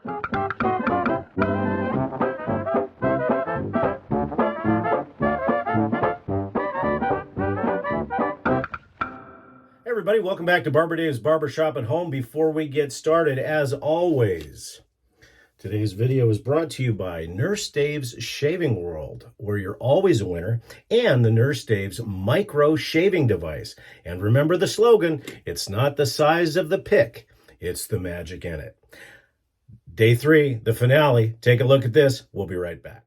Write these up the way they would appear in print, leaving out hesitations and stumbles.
Hey everybody, welcome back to Barber Dave's Barbershop at Home. Before we get started, as always, today's video is brought to you by Nurse Dave's Shaving World, where you're always a winner, and the Nurse Dave's Micro Shaving Device. And remember the slogan, it's not the size of the pick, it's the magic in it. Day 3, the finale. Take a look at this. We'll be right back.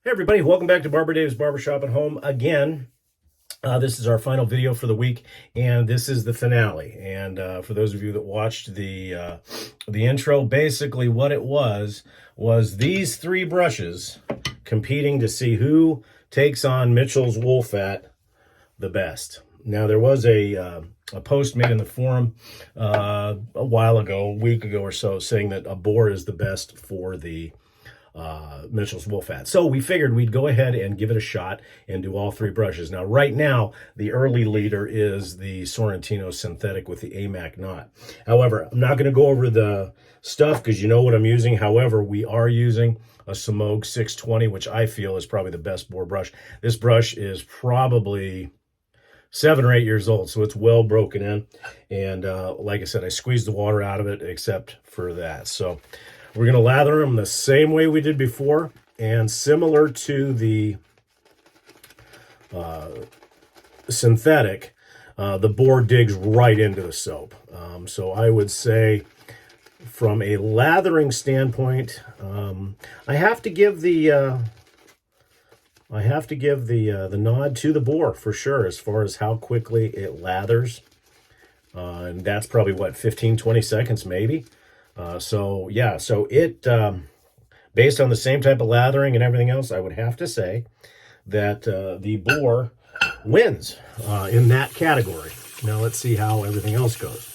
Hey everybody, welcome back to Barber Dave's Barbershop at Home again. This is our final video for the week, and this is the finale. And for those of you that watched the intro, basically what it was these 3 brushes competing to see who takes on Mitchell's wool fat the best. Now, there was a post made in the forum a while ago, a week ago or so, saying that a boar is the best for the Mitchell's wool fat. So we figured we'd go ahead and give it a shot and do all 3 brushes. Now, right now, the early leader is the Sorrentino synthetic with the AMAC knot. However, I'm not going to go over the stuff because you know what I'm using. However, we are using a Semogue 620, which I feel is probably the best boar brush. This brush is probably 7 or 8 years old, so it's well broken in. And like I said, I squeezed the water out of it except for that. So we're going to lather them the same way we did before, and similar to the synthetic, the boar digs right into the soap. So I would say from a lathering standpoint, I have to give the nod to the boar for sure as far as how quickly it lathers. And that's probably, what, 15, 20 seconds maybe? So it, based on the same type of lathering and everything else, I would have to say that the boar wins in that category. Now let's see how everything else goes.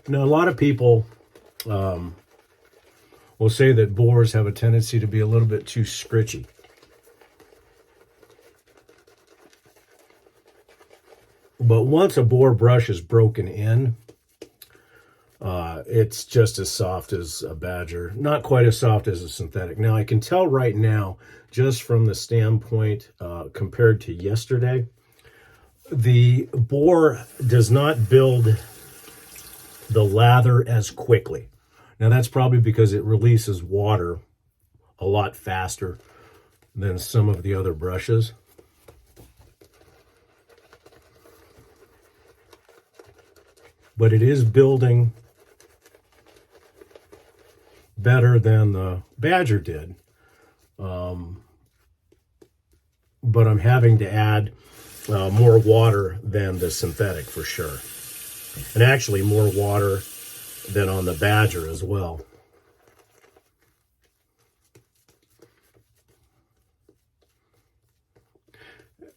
Now, a lot of people will say that boars have a tendency to be a little bit too scritchy. But once a boar brush is broken in, it's just as soft as a badger. Not quite as soft as a synthetic. Now, I can tell right now, just from the standpoint compared to yesterday, the boar does not build the lather as quickly. Now, that's probably because it releases water a lot faster than some of the other brushes. but it is building better than the Badger did. But I'm having to add more water than the synthetic for sure. And actually more water than on the Badger as well.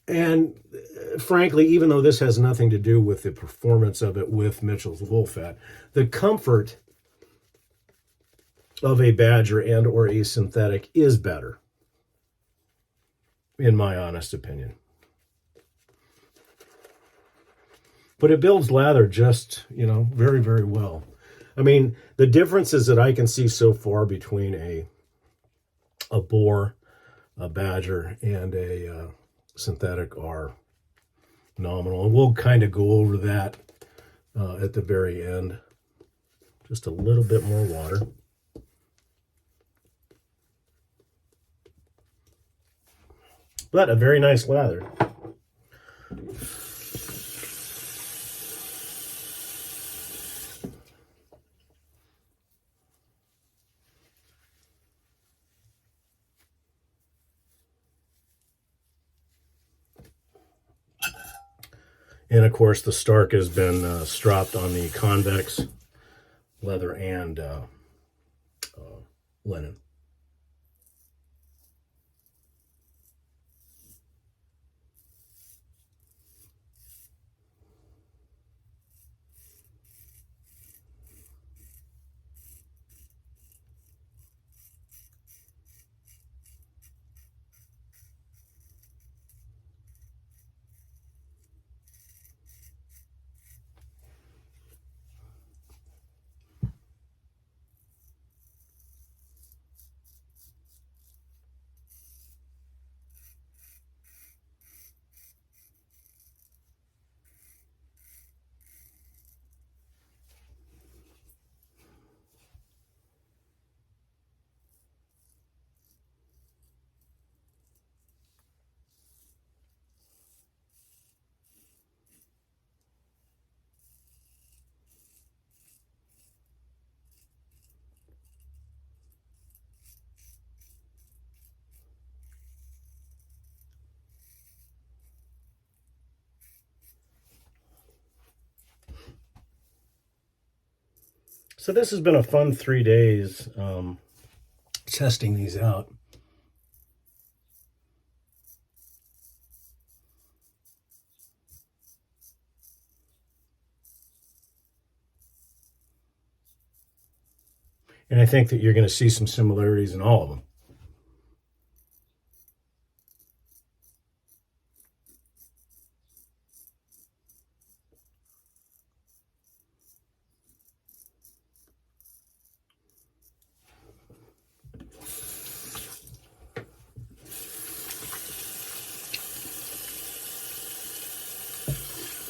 And frankly, even though this has nothing to do with the performance of it with Mitchell's wool fat, the comfort of a Badger and or a synthetic is better, in my honest opinion. But it builds lather just, very, very well. I mean, the differences that I can see so far between a boar, a Badger, and a synthetic are nominal. And we'll kind of go over that at the very end. Just a little bit more water. But a very nice lather. And of course, the Stark has been stropped on the convex leather and linen. So this has been a fun 3 days testing these out. And I think that you're going to see some similarities in all of them.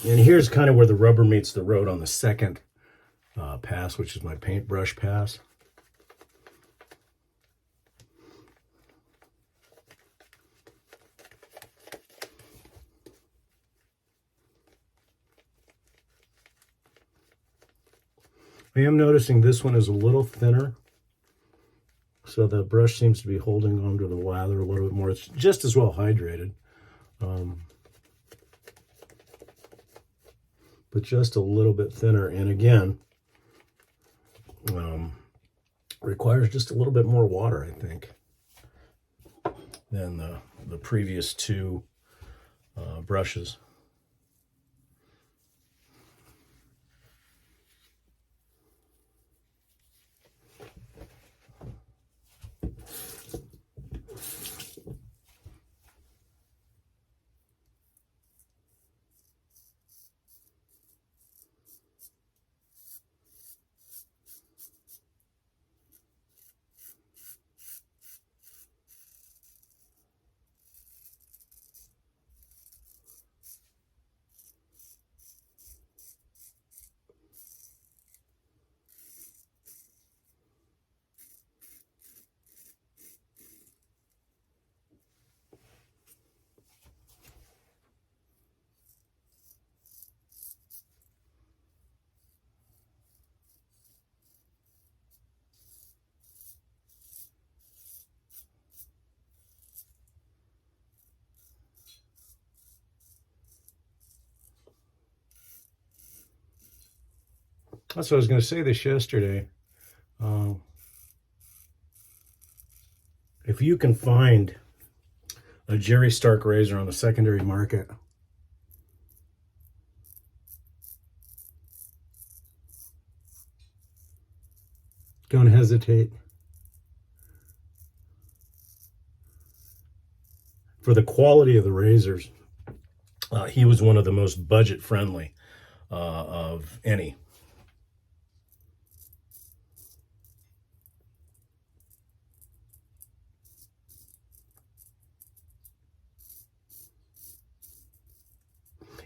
And here's kind of where the rubber meets the road on the second pass, which is my paintbrush pass. I am noticing this one is a little thinner, so the brush seems to be holding onto the lather a little bit more. It's just as well hydrated, but just a little bit thinner. And again, requires just a little bit more water, I think, than the previous two brushes. That's what I was going to say this yesterday. If you can find a Jerry Stark razor on the secondary market, don't hesitate. For the quality of the razors, he was one of the most budget-friendly of any.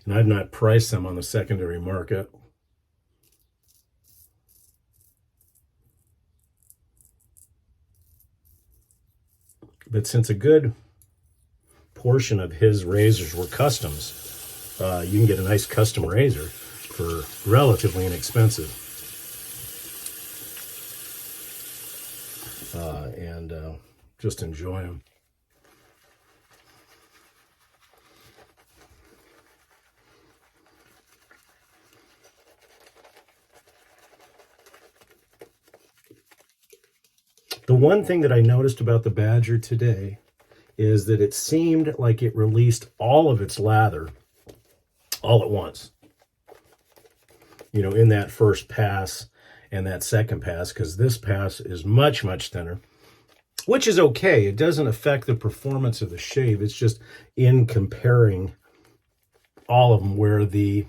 And I've not priced them on the secondary market. But since a good portion of his razors were customs, you can get a nice custom razor for relatively inexpensive. And just enjoy them. The one thing that I noticed about the Badger today is that it seemed like it released all of its lather all at once. You know, in that first pass and that second pass, because this pass is much, much thinner, which is okay. It doesn't affect the performance of the shave. It's just in comparing all of them, where the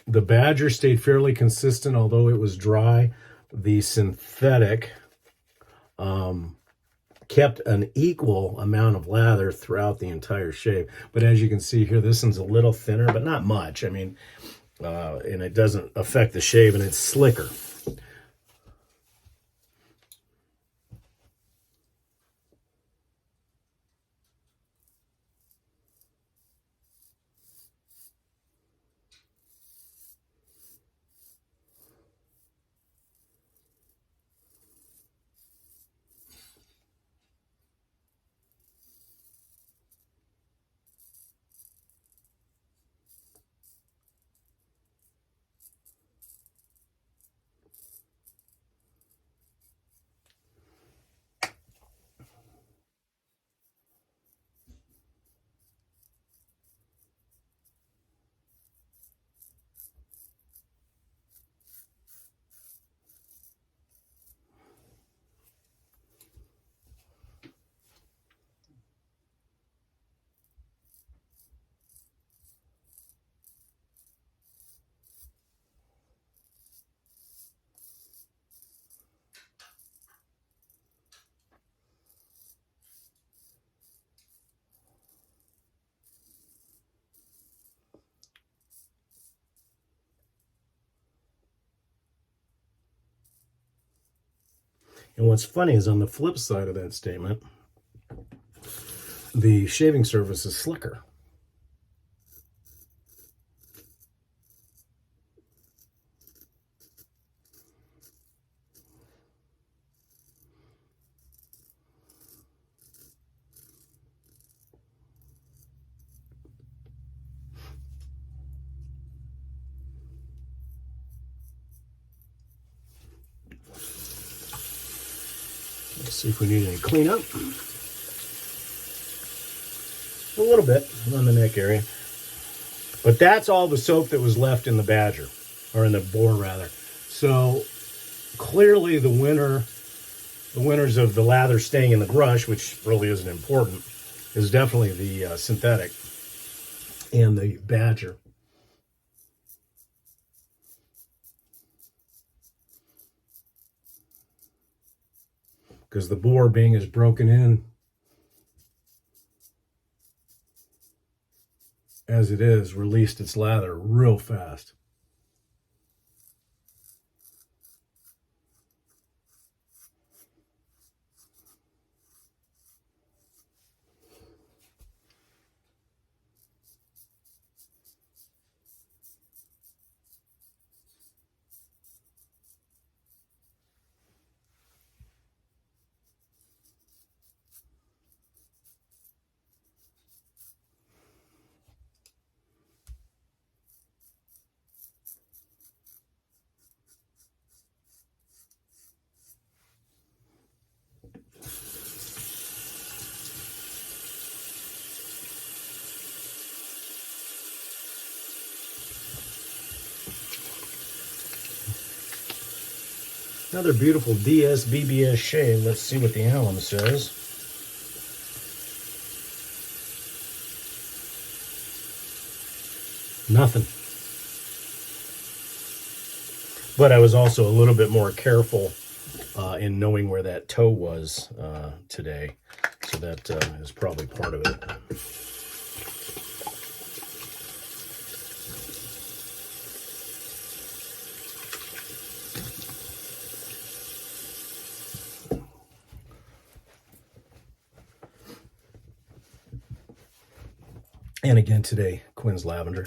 Badger stayed fairly consistent, although it was dry. The synthetic kept an equal amount of lather throughout the entire shave. But as you can see here, this one's a little thinner, but not much. I mean, and it doesn't affect the shave, and it's slicker. And what's funny is on the flip side of that statement, the shaving surface is slicker. Let's see if we need any cleanup. A little bit on the neck area. But that's all the soap that was left in the Badger, or in the boar rather. So clearly the winners of the lather staying in the brush, which really isn't important, is definitely the synthetic and the Badger. Because the boar, being as broken in as it is, released its lather real fast. Another beautiful DS-BBS shave. Let's see what the alum says. Nothing. But I was also a little bit more careful in knowing where that toe was today. So that is probably part of it. And again today, Quinn's Lavender.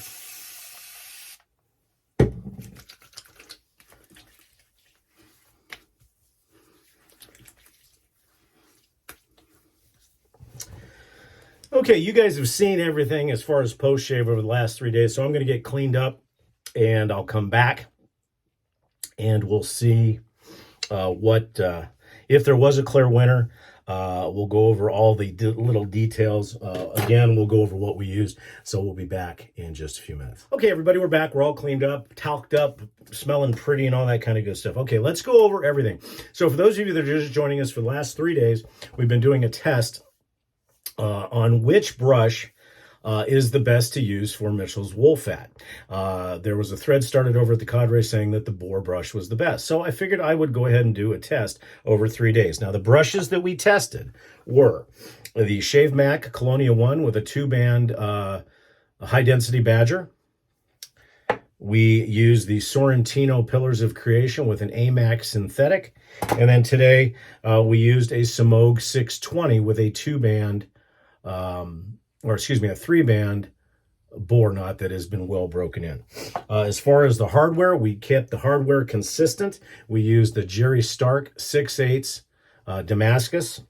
Okay, you guys have seen everything as far as post-shave over the last 3 days, so I'm going to get cleaned up, and I'll come back, and we'll see if there was a clear winner. We'll go over all the little details. Again, we'll go over what we used, so we'll be back in just a few minutes. Okay, everybody, we're back. We're all cleaned up, talked up, smelling pretty, and all that kind of good stuff. Okay, let's go over everything. So for those of you that are just joining us for the last 3 days, we've been doing a test on which brush is the best to use for Mitchell's wool fat. There was a thread started over at the Cadre saying that the boar brush was the best. So I figured I would go ahead and do a test over 3 days. Now, the brushes that we tested were the Shave Mac Colonia 1 with a 2-band high-density badger. We used the Sorrentino Pillars of Creation with an AMAC synthetic. And then today we used a Semogue 620 with a 2-band a 3-band bore knot that has been well broken in. As far as the hardware, we kept the hardware consistent. We used the Jerry Stark 6/8 Damascus.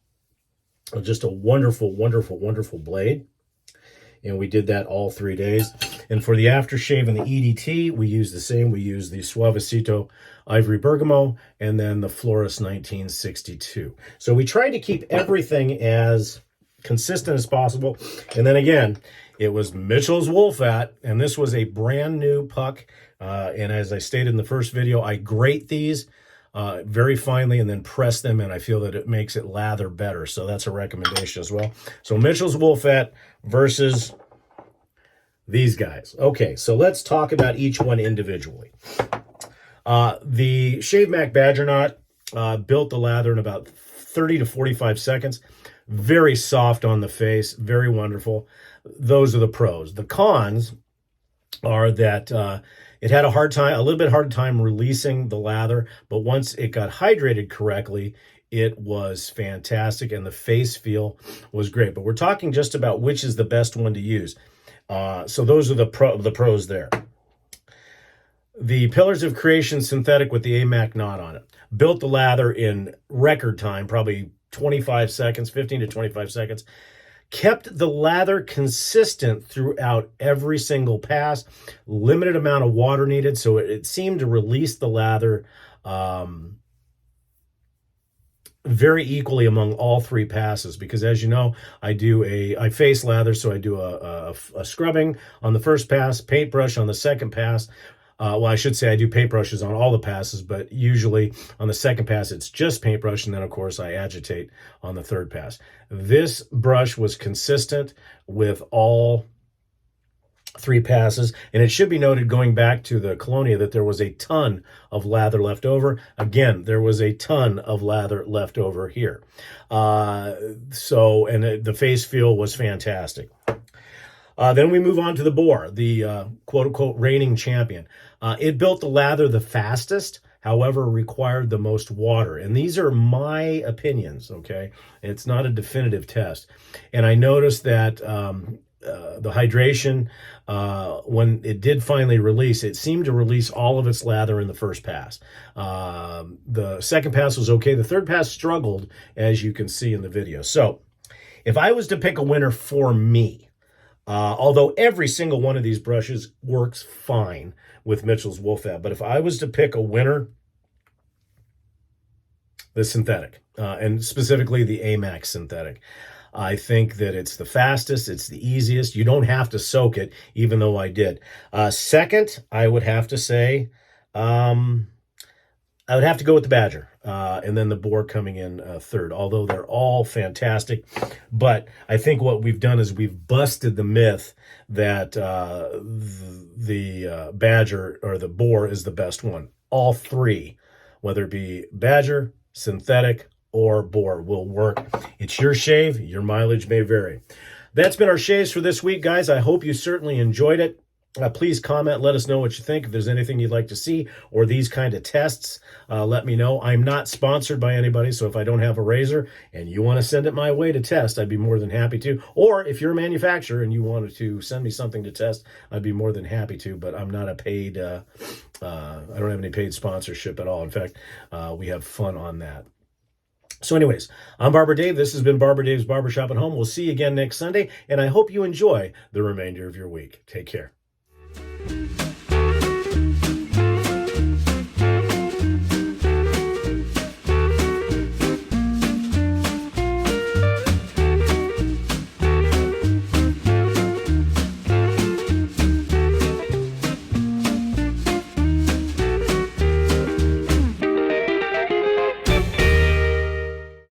Just a wonderful, wonderful, wonderful blade. And we did that all 3 days. And for the aftershave and the EDT, we used the same. We used the Suavecito Ivory Bergamo and then the Florist 1962. So we tried to keep everything as consistent as possible. And then again, it was Mitchell's wool fat, and this was a brand new puck. And as I stated in the first video, I grate these very finely and then press them, and I feel that it makes it lather better. So that's a recommendation as well. So Mitchell's wool fat versus these guys. Okay, so let's talk about each one individually. The Shave Mac Badger Knot built the lather in about 30 to 45 seconds. Very soft on the face, very wonderful. Those are the pros. The cons are that it had a little bit hard time releasing the lather, but once it got hydrated correctly, it was fantastic, and the face feel was great. But we're talking just about which is the best one to use. So those are the pros there. The Pillars of Creation synthetic with the AMAC knot on it. Built the lather in record time, probably 25 seconds, 15 to 25 seconds. Kept the lather consistent throughout every single pass. Limited amount of water needed, so it seemed to release the lather very equally among all 3 passes, because as you know, I face lather, so I do a scrubbing on the first pass, paintbrush on the second pass. Well, I should say I do paintbrushes on all the passes, but usually on the second pass, it's just paintbrush, and then, of course, I agitate on the third pass. This brush was consistent with all 3 passes, and it should be noted, going back to the Colonia, that there was a ton of lather left over. Again, there was a ton of lather left over here. The face feel was fantastic. Then we move on to the boar, the quote-unquote reigning champion. It built the lather the fastest, however, required the most water. And these are my opinions, okay? It's not a definitive test. And I noticed that the hydration, when it did finally release, it seemed to release all of its lather in the first pass. The second pass was okay. The third pass struggled, as you can see in the video. So if I was to pick a winner for me, although every single one of these brushes works fine with Mitchell's wool fat, but if I was to pick a winner, the synthetic, and specifically the AMAC synthetic. I think that it's the fastest, it's the easiest. You don't have to soak it, even though I did. Second, I would have to say, I would have to go with the Badger, and then the Boar coming in third, although they're all fantastic. But I think what we've done is we've busted the myth that the Badger or the Boar is the best one. All three, whether it be Badger, synthetic, or Boar, will work. It's your shave. Your mileage may vary. That's been our shaves for this week, guys. I hope you certainly enjoyed it. Please comment, let us know what you think. If there's anything you'd like to see or these kind of tests, let me know. I'm not sponsored by anybody, so if I don't have a razor and you want to send it my way to test, I'd be more than happy to. Or if you're a manufacturer and you wanted to send me something to test, I'd be more than happy to, but I'm not a paid, I don't have any paid sponsorship at all. In fact, we have fun on that. So anyways, I'm Barber Dave. This has been Barber Dave's Barbershop at Home. We'll see you again next Sunday, and I hope you enjoy the remainder of your week. Take care.